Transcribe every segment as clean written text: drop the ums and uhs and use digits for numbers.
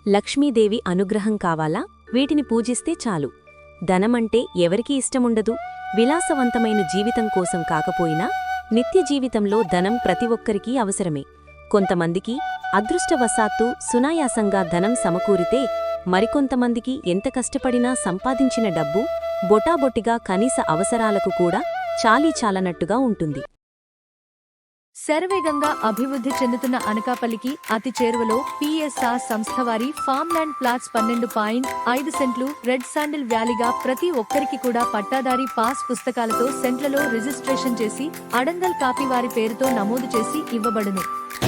లక్ష్మీదేవి అనుగ్రహం కావాలా? వీటిని పూజిస్తే చాలు. ధనమంటే ఎవరికి ఇష్టముండదు? విలాసవంతమైన జీవితం కోసం కాకపోయినా నిత్య జీవితంలో ధనం ప్రతి ఒక్కరికీ అవసరమే. కొంతమందికి అదృష్టవశాత్తు సునాయాసంగా ధనం సమకూరితే, మరికొంతమందికి ఎంత కష్టపడినా సంపాదించిన డబ్బు బొటాబొట్టిగా కనీస అవసరాలకు కూడా చాలీచాలనట్టుగా ఉంటుంది. శరవేగంగా అభివృద్ధి చెందుతున్న అనకాపల్లికి అతి చేరువలో పిఎస్ఆర్ సంస్థ వారి ఫార్మ్లాండ్ ప్లాట్స్ 12.5 సెంట్లు రెడ్ శాండిల్ వ్యాలీగా ప్రతి ఒక్కరికి కూడా పట్టాదారీ పాస్ పుస్తకాలతో సెంట్లలో రిజిస్ట్రేషన్ చేసి అడంగల్ కాపీ వారి పేరుతో నమోదు చేసి ఇవ్వబడును.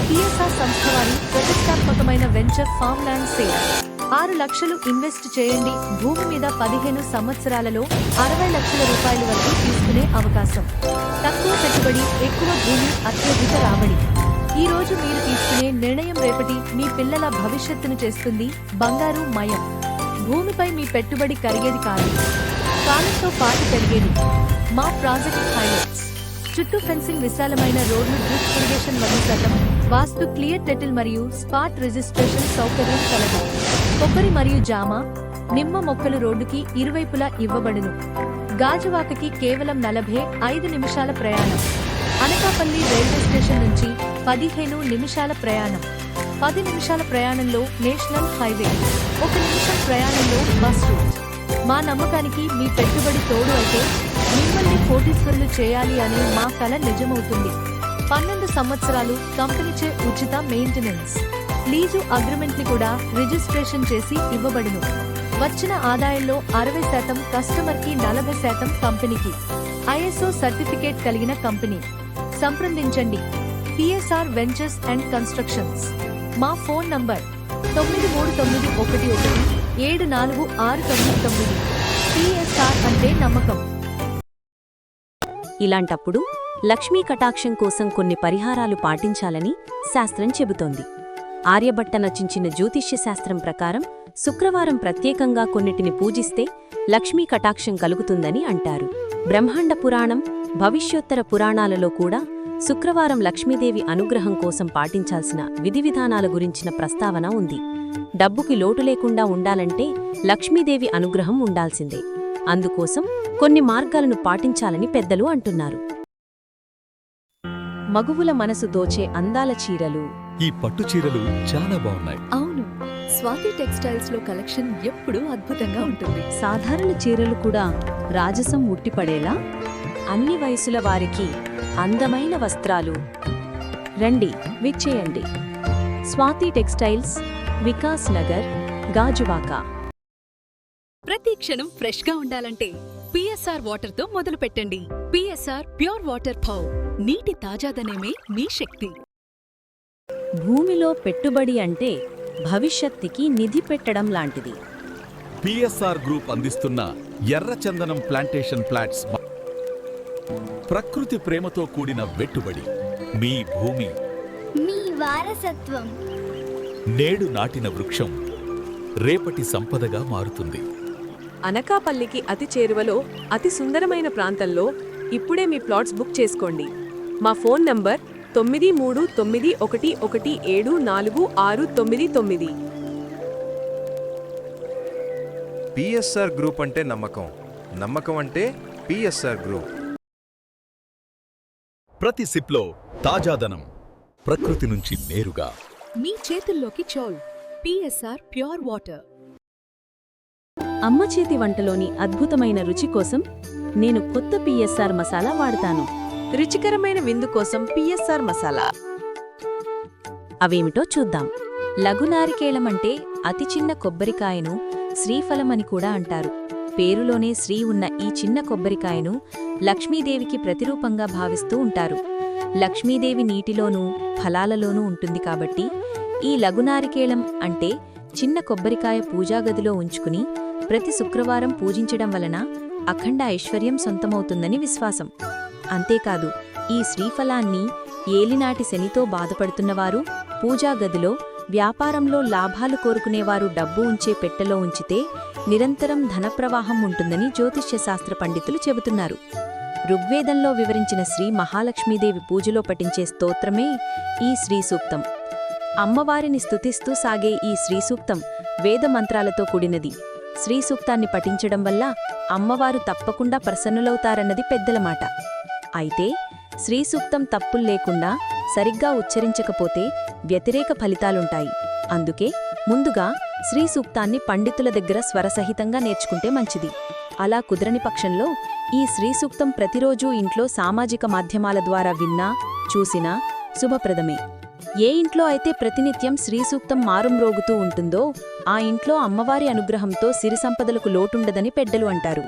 పిఎస్ఆర్ సంస్థ వారి ప్రతిష్టాత్మకమైన వెంచర్ ఫార్మ్లాండ్ సేల్ 6 లక్షలు ఇన్వెస్ట్ చేయండి. భూమి మీద 15 సంవత్సరాలలో 60 లక్షల రూపాయల వరకు తీసుకునే అవకాశం. తక్కువ పెట్టుబడి, ఎక్కువ భూమి, అత్యధిక రాబడి. ఈ రోజు మీరు తీసుకునే నిర్ణయం రేపటి మీ పిల్లల భవిష్యత్తును చేస్తుంది బంగారు మయం. భూమిపై మీ పెట్టుబడి కరిగేది కాదు, కాలంతో పాటు పెరిగేది. మా ప్రాజెక్ట్ హైలైట్స్: చుట్టూ ఫెన్సింగ్, విశాలమైన రోడ్లు, డ్రిప్ ఇరిగేషన్ 100%, వాస్తు, క్లియర్ టైటిల్ మరియు స్పాట్ రిజిస్ట్రేషన్ సౌకర్యం కలదు. కొబ్బరి మరియు జామ, నిమ్మ మొక్కలు రోడ్డుకి ఇరువైపులా ఇవ్వబడును. గాజువాకకి కేవలం 45 నిమిషాల ప్రయాణం. అనకాపల్లి రైల్వే స్టేషన్ నుంచి 15 నిమిషాల ప్రయాణం. 10 నిమిషాల ప్రయాణంలో నేషనల్ హైవే, 1 నిమిషం ప్రయాణంలో బస్ రూట్. మా నమ్మకానికి మీ పెట్టుబడి తోడు అయితే మిమ్మల్ని కోటీశ్వరులు చేయాలి అని మా కల నిజమవుతుంది. 12 సంవత్సరాలు కంపెనీచే ఉచిత మెయింటెనెన్స్. లీజు అగ్రిమెంట్ని కూడా రిజిస్ట్రేషన్ చేసి ఇవ్వబడును. వచ్చిన ఆదాయంలో 60% కస్టమర్కి, 40% కంపెనీకి. ఐఎస్ఓ సర్టిఫికేట్ కలిగిన కంపెనీ. సంప్రదించండి పిఎస్ఆర్ వెంచర్స్ అండ్ కన్స్ట్రక్షన్స్. మా ఫోన్ నంబర్ 9391174699. పిఎస్ఆర్ అంటే నమ్మకం. ఇలాంటప్పుడు లక్ష్మీ కటాక్షం కోసం కొన్ని పరిహారాలు పాటించాలని శాస్త్రం చెబుతోంది. ఆర్యభట్ట రచించిన జ్యోతిష్య శాస్త్రం ప్రకారం శుక్రవారం ప్రత్యేకంగా కొన్నిటిని పూజిస్తే లక్ష్మీ కటాక్షం కలుగుతుందని అంటారు. బ్రహ్మాండ పురాణం, భవిష్యోత్తర పురాణాలలో కూడా శుక్రవారం లక్ష్మీదేవి అనుగ్రహం కోసం పాటించాల్సిన విధివిధానాల గురించిన ప్రస్తావన ఉంది. డబ్బుకి లోటు లేకుండా ఉండాలంటే లక్ష్మీదేవి అనుగ్రహం ఉండాల్సిందే. అందుకోసం కొన్ని మార్గాలను పాటించాలని పెద్దలు అంటున్నారు. మగువుల మనసు దోచే అందాల చీరలు. ఈ పట్టు చీరలు చాలా బాగున్నాయి. అవును, స్వాతి టెక్స్టైల్స్ లో కలెక్షన్ ఎప్పుడూ అద్భుతంగా ఉంటుంది. సాధారణ చీరలు కూడా రాజసం ఉట్టిపడేలా అన్ని వయసుల వారికి అందమైన వస్త్రాలు. రండి, విచ్చేయండి. స్వాతి టెక్స్టైల్స్, వికాస్ నగర్, గాజువాక. ప్రతి క్షణం ఫ్రెష్ గా ఉండాలంటే పిఎస్ఆర్ వాటర్ తో మొదలు పెట్టండి. పిఎస్ఆర్ ప్యూర్ వాటర్ పౌ. నీటి తాజాదనమే మీ శక్తి. భూమిలో పెట్టుబడి అంటే భవిష్యత్తుకి నిధి పెట్టడం లాంటిది. పిఎస్ఆర్ గ్రూప్ అందిస్తున్న ఎర్రచందనం ప్లాంటేషన్ ప్లాట్స్. ప్రకృతి ప్రేమతో కూడిన వెట్టుబడి. మీ భూమి, మీ వారసత్వం. నేడు నాటిన వృక్షం రేపటి సంపదగా మారుతుంది. అనకాపల్లికి అతి చేరువలో అతి సుందరమైన ప్రాంతంలో ఇప్పుడే మీ ప్లాట్స్ బుక్ చేసుకోండి. మా ఫోన్ నంబర్ 9391174699. పిఎస్ఆర్ గ్రూప్ అంటే నమ్మకం, నమ్మకం అంటే పిఎస్ఆర్ గ్రూప్. ప్రతి సిప్లో తాజాదనం, ప్రకృతి నుంచి నేరుగా మీ చేతుల్లోకి చోల్. PSR pure water. అమ్మ చేతి వంటలోని అద్భుతమైన రుచి కోసం నేను కొత్త పిఎస్ఆర్ మసాలా వాడతాను. రుచికరమైన విందు కోసం పిఎస్ఆర్ మసాలా. అవేమిటో చూద్దాం. లఘునారికేళమంటే అతి చిన్న కొబ్బరికాయను శ్రీఫలమని కూడా అంటారు. పేరులోనే శ్రీ ఉన్న ఈ చిన్న కొబ్బరికాయను లక్ష్మీదేవికి ప్రతిరూపంగా భావిస్తూ ఉంటారు. లక్ష్మీదేవి నీటిలోనూ ఫలాలలోనూ ఉంటుంది కాబట్టి ఈ లఘునారికేళం అంటే చిన్న కొబ్బరికాయ పూజాగదిలో ఉంచుకుని ప్రతి శుక్రవారం పూజించడం వలన అఖండ ఐశ్వర్యం సొంతమవుతుందని విశ్వాసం. అంతేకాదు, ఈ శ్రీఫలాన్ని ఏలినాటి శనితో బాధపడుతున్నవారు పూజాగదిలో, వ్యాపారంలో లాభాలు కోరుకునేవారు డబ్బు ఉంచే పెట్టెలో ఉంచితే నిరంతరం ధనప్రవాహం ఉంటుందని జ్యోతిష్య శాస్త్ర పండితులు చెబుతున్నారు. ఋగ్వేదంలో వివరించిన శ్రీ మహాలక్ష్మీదేవి పూజలో పఠించే స్తోత్రమే ఈ శ్రీ సూక్తం. అమ్మవారిని స్తుతిస్తూ సాగే ఈ శ్రీసూక్తం వేద మంత్రాలతో కూడినది. శ్రీసూక్తాన్ని పఠించడం వల్ల అమ్మవారు తప్పకుండా ప్రసన్నులవుతారన్నది పెద్దల మాట. అయితే శ్రీసూక్తం తప్పుల్లేకుండా సరిగ్గా ఉచ్చరించకపోతే వ్యతిరేక ఫలితాలుంటాయి. అందుకే ముందుగా శ్రీసూక్తాన్ని పండితుల దగ్గర స్వరసహితంగా నేర్చుకుంటే మంచిది. అలా కుదరని పక్షంలో ఈ శ్రీసూక్తం ప్రతిరోజూ ఇంట్లో సామాజిక మాధ్యమాల ద్వారా విన్నా చూసినా శుభప్రదమే. ఏ ఇంట్లో అయితే ప్రతినిత్యం శ్రీసూక్తం మారుమ్రోగుతూ ఉంటుందో ఆ ఇంట్లో అమ్మవారి అనుగ్రహంతో సిరి సంపదలకు లోటుండదని పెద్దలు అంటారు.